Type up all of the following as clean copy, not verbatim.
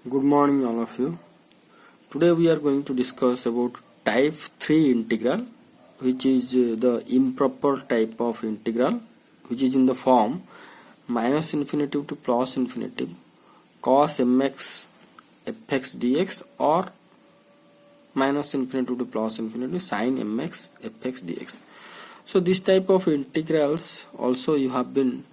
Good morning all of you. Today we are going to discuss about type 3 integral, which is the improper type of integral, which is in the form minus infinity to plus infinity cos mx fx dx or minus infinity to plus infinity sin mx fx dx. So this type of integrals also you have been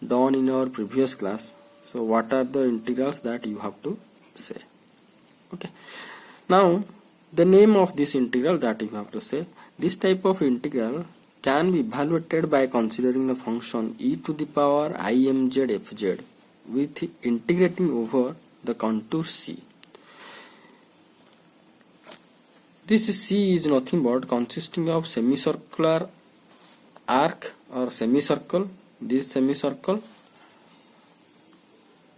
done in our previous class. So what are the integrals that you have to say? Okay, now the name of this integral that you have to say. This type of integral can be evaluated by considering the function e to the power imz fz with integrating over the contour c. This c is nothing but consisting of semicircular arc or semicircle, this semicircle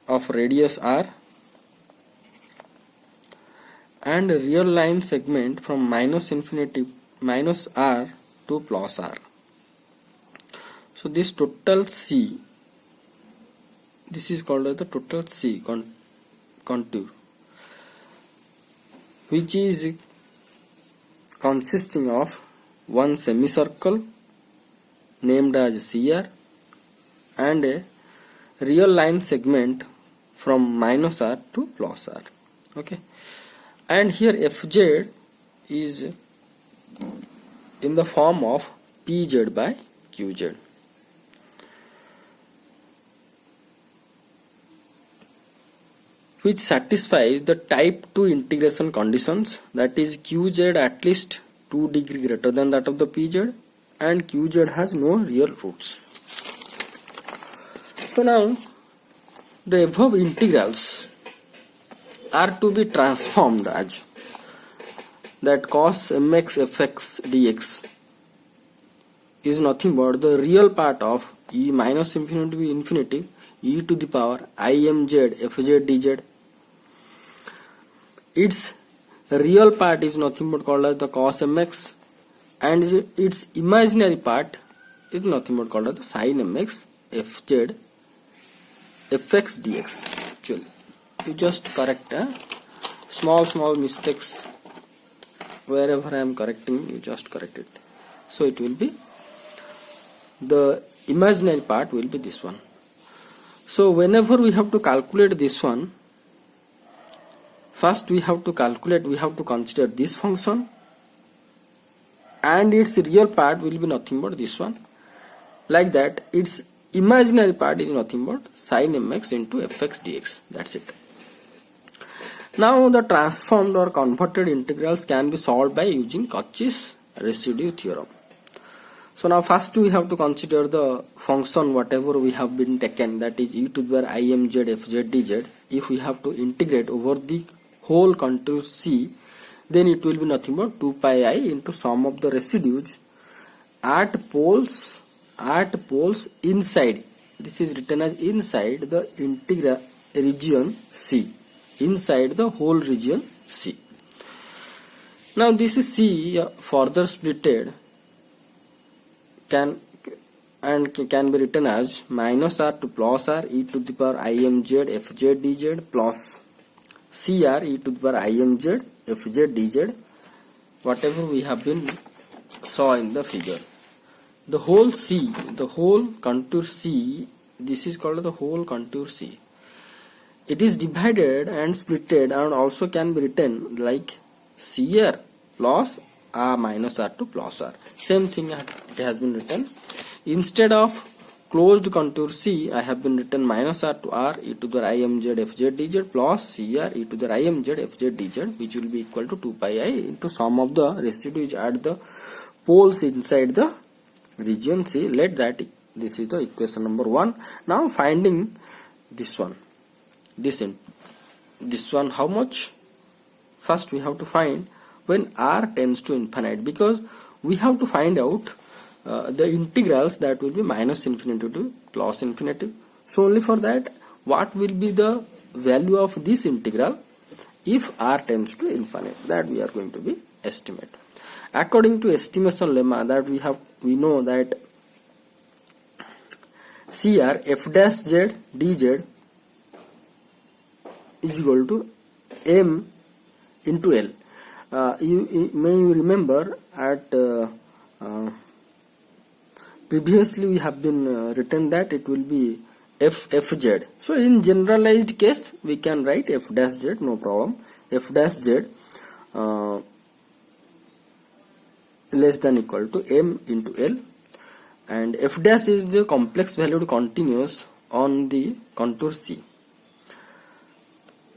of radius r, and a real line segment from minus infinity minus r to plus r. So this total c, this is called as the total c contour, which is consisting of one semicircle named as CR and a real line segment from minus r to plus r. Okay, and here fz is in the form of pz by qz. Which satisfies the type 2 integration conditions, that is qz at least 2 degree greater than that of the pz and qz has no real roots. So now the above integrals are to be transformed as that cos mx fx dx is nothing but the real part of e minus infinity to infinity e to the power imz fz dz. Its real part is nothing but called as the cos mx and its imaginary part is nothing but called as the sin mx fz fx dx. Actually you just correct small mistakes wherever I am correcting, you just correct it. So it will be the imaginary part will be this one. So whenever we have to calculate this one, first we have to consider this function and its real part will be nothing but this one. Like that, its imaginary part is nothing but sin mx into fx dx. That's it. Now the transformed or converted integrals can be solved by using Cauchy's residue theorem. So now first we have to consider the function whatever we have been taken, that is e to the power imz fz dz. If we have to integrate over the whole contour c, then it will be nothing but 2 pi I into sum of the residues at poles inside. This is written as inside the integral region c, inside the whole region c. Now this is c further splitted can be written as minus r to plus r e to the power imz fz dz plus cr e to the power imz fz dz, whatever we have been saw in the figure. The whole c, the whole contour c, this is called the whole contour c. It is divided and splitted and also can be written like cr plus r minus r to plus r. Same thing it has been written. Instead of closed contour c, I have been written minus r to r e to the imz fz dz plus cr e to the imz fz dz, which will be equal to 2 pi I into sum of the residues at the poles inside the region c. Let that, this is the equation number 1. Now finding this one, this one, how much? First we have to find when r tends to infinite, because we have to find out the integrals that will be minus infinity to plus infinity. So only for that, what will be the value of this integral if r tends to infinite, that we are going to be estimate. According to estimation lemma, that we know that cr f dash z dz is equal to M into L. You remember at previously we have been written that it will be FZ. So in generalized case we can write F dash Z, no problem. F dash Z less than equal to M into L, and F dash is the complex valued continuous on the contour C.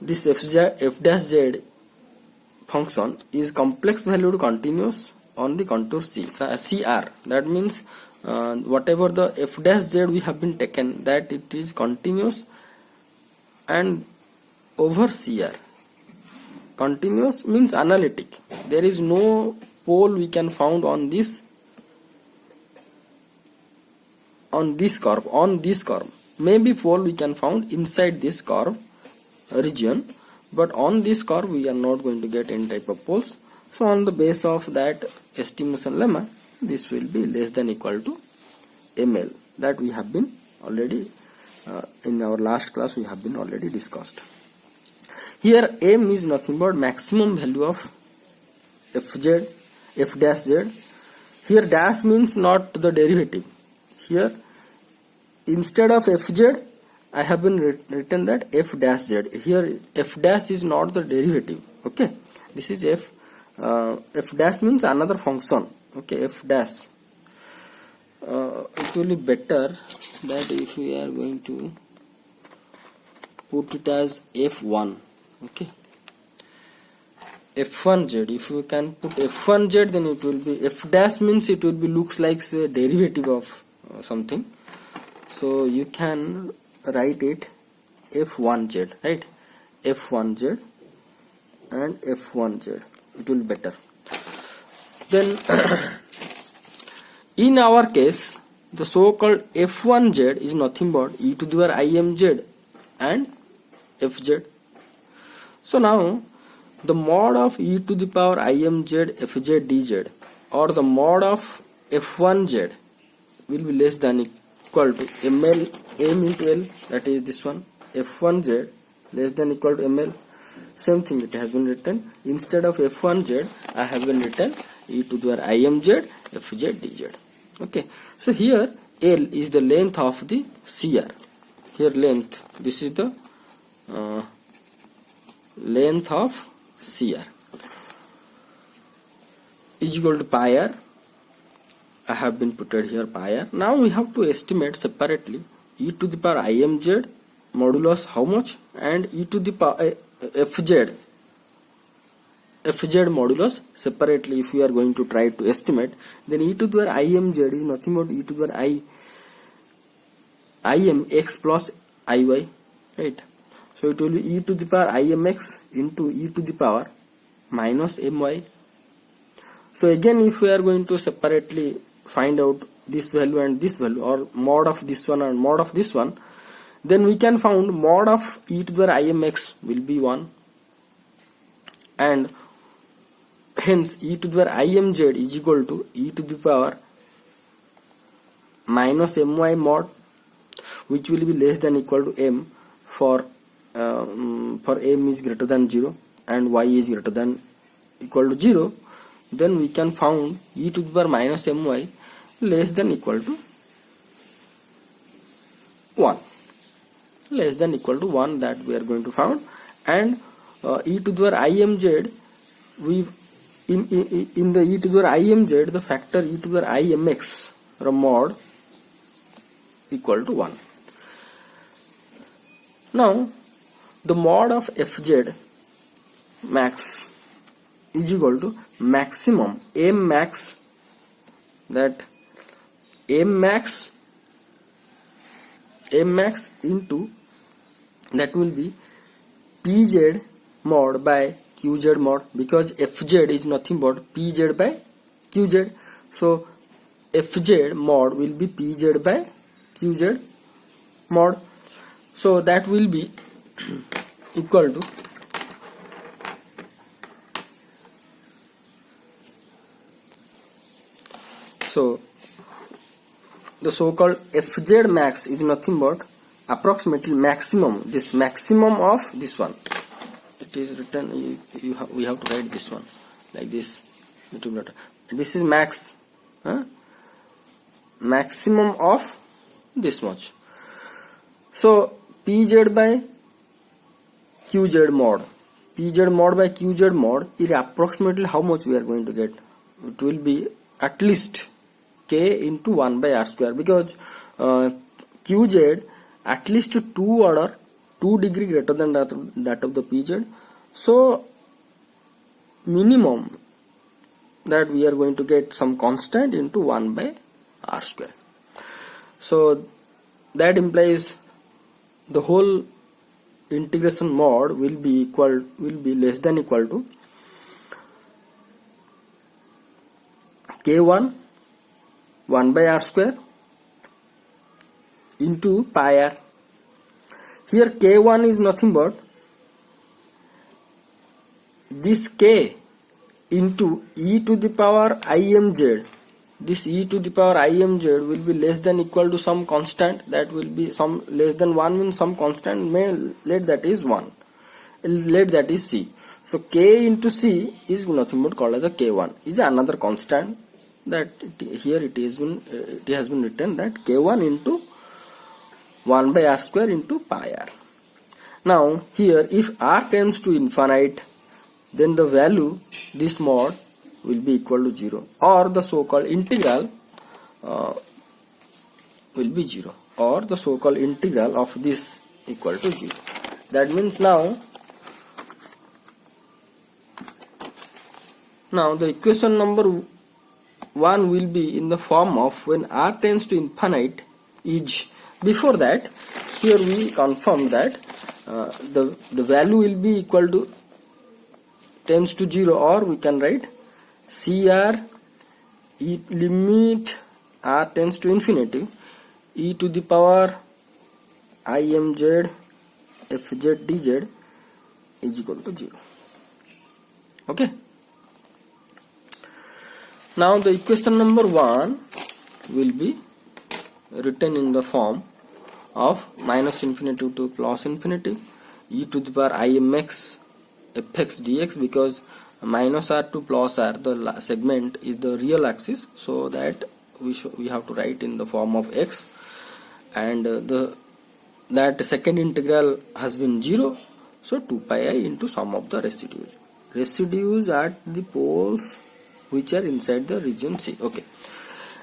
This F dash Z function is complex valued continuous on the contour C, CR. That means whatever the F dash Z we have been taken, that it is continuous and over CR. Continuous means analytic. There is no pole we can found on this curve. Maybe pole we can found inside this curve region, but on this curve we are not going to get any type of poles. So on the base of that estimation lemma, this will be less than equal to ML, that we have been already in our last class we have been already discussed. Here M is nothing but maximum value of Fz, F dash Z. Here dash means not the derivative. Here instead of Fz I have been written that F dash Z. Here F dash is not the derivative. Okay, this is F dash means another function. Okay, F dash. It will be better that if we are going to put it as F1. Okay, F1Z. If you can put F1Z, then it will be F dash means it will be looks like the derivative of something. So you can write it F1Z, right? F1Z and F1Z. It will be better. Then in our case, the so-called F1Z is nothing but e to the power imz and fz. So now the mod of e to the power imz fz dz, or the mod of F1Z will be less than equal to ml m into L, that is this one, F1Z less than equal to ml. Same thing it has been written. Instead of F1Z I have been written e to the power imz fz dz. Okay, so here L is the length of the CR. Here length, this is the length of CR, is equal to pi r. I have been put here pi r. Now we have to estimate separately e to the power imz modulus how much, and e to the power fz modulus separately. If we are going to try to estimate, then e to the power imz is nothing but e to the power im x plus iy, right? So it will be e to the power imx into e to the power minus my. So again, if we are going to separately find out this value and this value, or mod of this one and mod of this one, then we can found mod of e to the power imx will be 1, and hence e to the power imz is equal to e to the power minus my mod, which will be less than equal to m for m is greater than 0 and y is greater than equal to 0. Then we can found e to the power minus my less than equal to 1, less than equal to 1, that we are going to found. And e to the power imz, we in the e to the power imz, the factor e to the power imx mod equal to 1. Now the mod of fz max is equal to maximum m max, that m max into, that will be pz mod by qz mod, because fz is nothing but pz by qz. So fz mod will be pz by qz mod. So that will be equal to the so-called fz max is nothing but approximately maximum, this maximum of this one, it is written, we have to write this one like this. This is max, maximum of this much. So Pz by Qz mod, Pz mod by Qz mod is approximately how much we are going to get. It will be at least k into 1 by r square, because Qz at least 2 degree greater than that of the Pz. So minimum that we are going to get some constant into 1 by r square. So that implies the whole integration mod will be less than equal to k1 1 by r square into pi r. Here k1 is nothing but this k into e to the power imz. This e to the power imz will be less than equal to some constant, that will be some less than 1 means some constant, let that is 1, let that is c. So k into c is nothing but called as the k1, is another constant, that here it has been written that k1 into 1 by r square into pi r. Now here if r tends to infinite, then the value, this mod, will be equal to 0, or the so-called integral will be 0, or the so-called integral of this equal to 0. That means now the equation number 1 will be in the form of when r tends to infinite is, before that here we confirm that the value will be equal to tends to 0, or we can write CR limit r tends to infinity e to the power imz fz dz is equal to 0. Okay. Now the equation number 1 will be written in the form of minus infinity to plus infinity e to the power imx fx dx, because minus r to plus r, the segment is the real axis, so that we have to write in the form of x, and that second integral has been 0, so 2 pi I into sum of the residues at the poles which are inside the region C. Okay.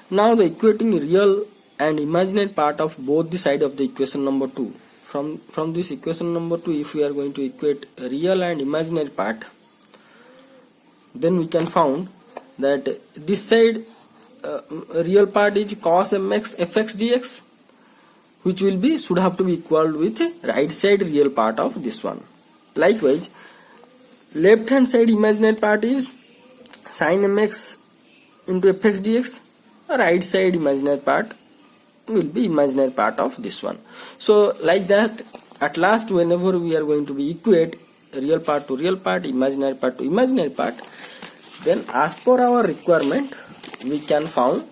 Now the equating real and imaginary part of both the side of the equation number 2. From this equation number 2, if we are going to equate real and imaginary part, then we can found that this side real part is cos mx fx dx, which should have to be equal with right side real part of this one. Likewise, left hand side imaginary part is sin mx into fx dx, right side imaginary part will be imaginary part of this one. So like that, at last whenever we are going to be equate real part to real part, imaginary part to imaginary part, then as per our requirement we can found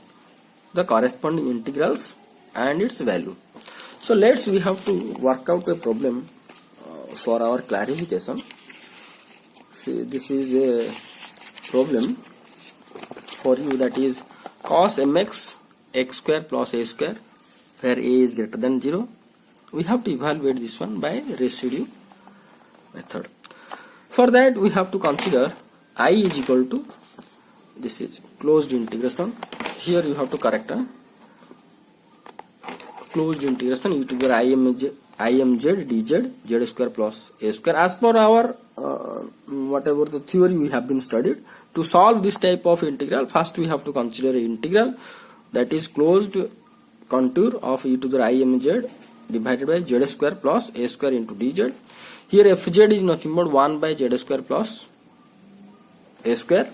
the corresponding integrals and its value. So we have to work out a problem for our clarification. See, this is a problem for you, that is cos mx x square plus a square, where a is greater than 0. We have to evaluate this one by residue method. For that we have to consider I is equal to, this is closed integration, here you have to correct a closed integration e to the imz dz z square plus a square, as per our whatever the theory we have been studied. To solve this type of integral, first we have to consider an integral that is closed contour of e to the imz divided by z square plus a square into dz. Here fz is nothing but 1 by z square plus a square,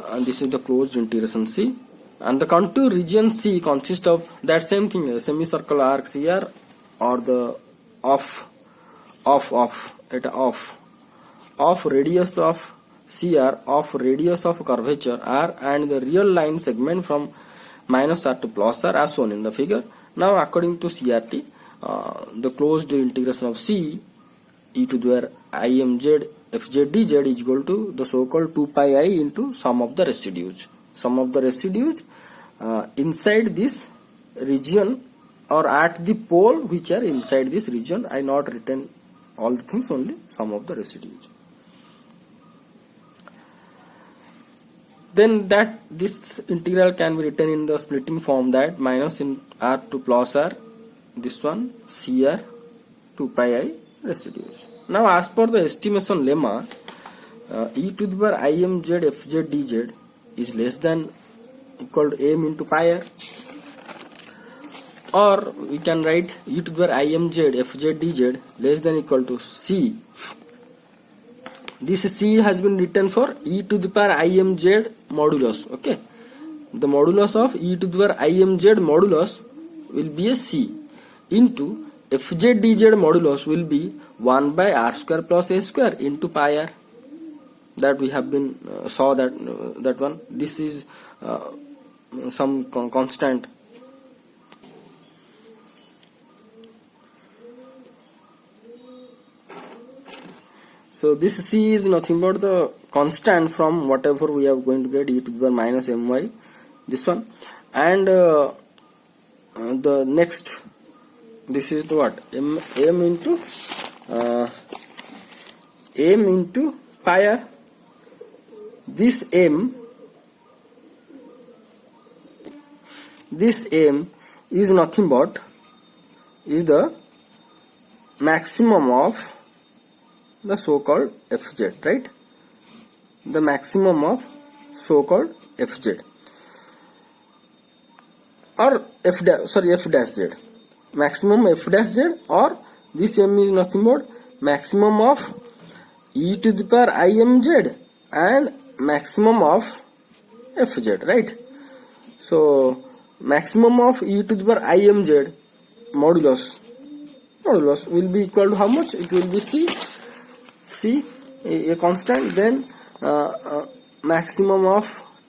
and this is the closed integration C. And the contour region C consists of that same thing, a semicircular arc here, or the off radius of CR, of radius of curvature R, and the real line segment from minus R to plus R as shown in the figure. Now according to CRT, the closed integration of c e to the power imz fz dz is equal to the so-called 2 pi I into sum of the residues. Sum of the residues inside this region or at the pole which are inside this region. I not written all the things, only sum of the residues. Then that this integral can be written in the splitting form, that minus in r to plus r, this one cr 2 pi I residues. Now as per the estimation lemma, e to the power imz fz dz is less than equal to m into pi r, or we can write e to the power imz fz dz less than equal to c. This c has been written for e to the power imz modulus. Okay, the modulus of e to the power imz modulus will be a c into fz dz modulus will be 1 by r square plus a square into pi r. That we have been saw that that one. This is some constant. So this c is nothing but the constant from whatever we are going to get, e to the power minus my, this one, and the next, this is the what, m into pi r. This m is nothing but is the maximum of the so-called fz, right? The maximum of so-called fz or f dash z, maximum f dash z, or this m is nothing but maximum of e to the power imz and maximum of fz, right? So maximum of e to the power imz modulus will be equal to how much? It will be c, a constant. Then maximum of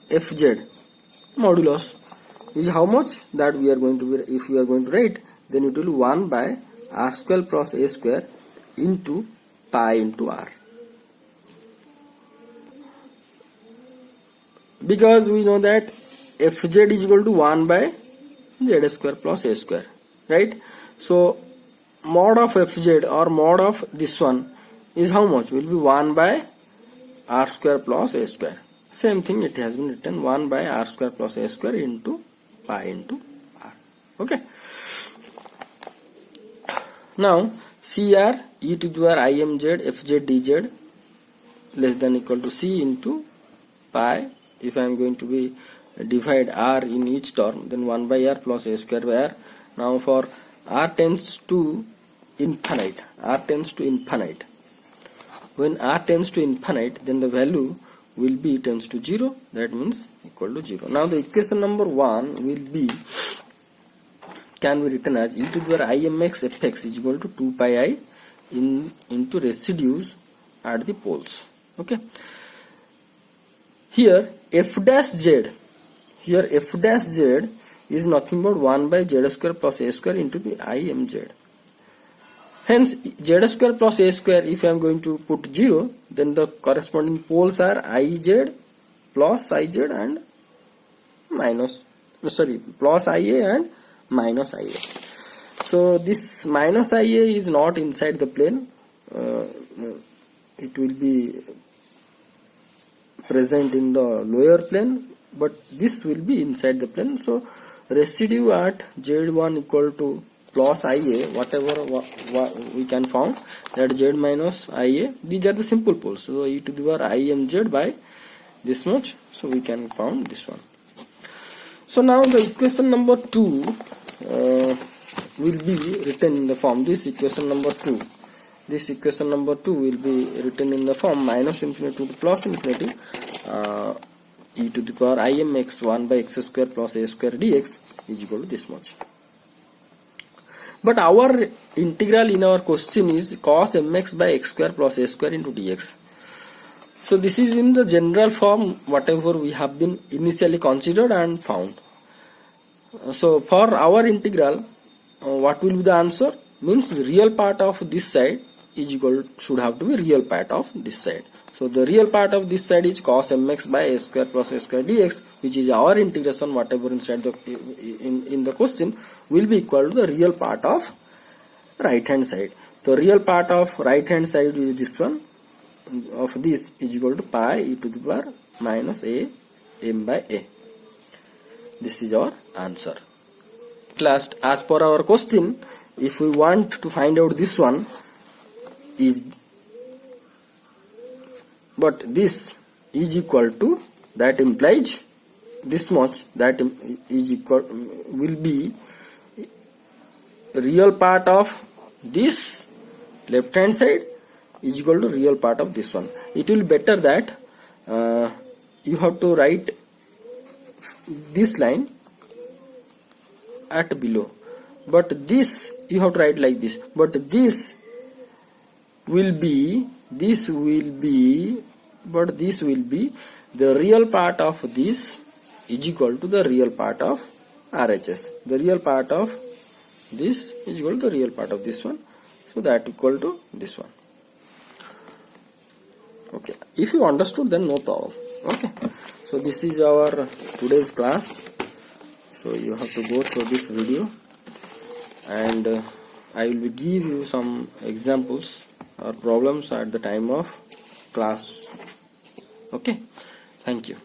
fz modulus is how much? That we are going to be, if we are going to write, then it will be 1 by r square plus a square into pi into r. Because we know that fz is equal to 1 by z square plus a square, right? So mod of fz or mod of this one is how much? Will be 1 by r square plus a square. Same thing, it has been written 1 by r square plus a square into pi into r. Okay. Now cr e to the power imz fz dz less than equal to c into pi. If I am going to be divide r in each term, then 1 by r plus a square by r. Now for r tends to infinite, when r tends to infinite, then the value will be tends to 0, that means equal to 0. Now the equation number 1 will be, can be written as e to the power imx fx is equal to 2 pi I into residues at the poles. Okay. Here f dash z is nothing but 1 by z square plus a square into the imz. Hence z square plus a square, if I am going to put 0, then the corresponding poles are iz plus iz and minus, plus ia and minus ia. So this minus ia is not inside the plane, it will be present in the lower plane, but this will be inside the plane. So residue at z1 equal to plus ia, whatever we can found, that z minus ia, these are the simple poles. So e to the power imz by this much, so we can found this one. So now the equation number 2 will be written in the form, this equation number 2 will be written in the form minus infinity to plus infinity e to the power imx 1 by x square plus a square dx is equal to this much. But our integral in our question is cos mx by x square plus a square into dx. So this is in the general form whatever we have been initially considered and found. So for our integral, what will be the answer? Means the real part of this side is equal, should have to be real part of this side. So the real part of this side is cos mx by a square plus a square dx, which is our integration, whatever inside the in the question, will be equal to the real part of right hand side. The real part of right hand side is this one, of this is equal to pi e to the power minus a m by a. This is our answer. Last, as per our question, if we want to find out this one is, but this is equal to, that implies this much, that is equal, will be real part of this left hand side is equal to real part of this one. It will be better that you have to write this line at below, but this you have to write like this, but this will be the real part of this is equal to the real part of RHS. The real part of this is equal to the real part of this one, so that equal to this one. Okay, if you understood, then no problem. Okay, so this is our today's class. So you have to go through this video, and I will give you some examples or problems at the time of class. Okay, thank you.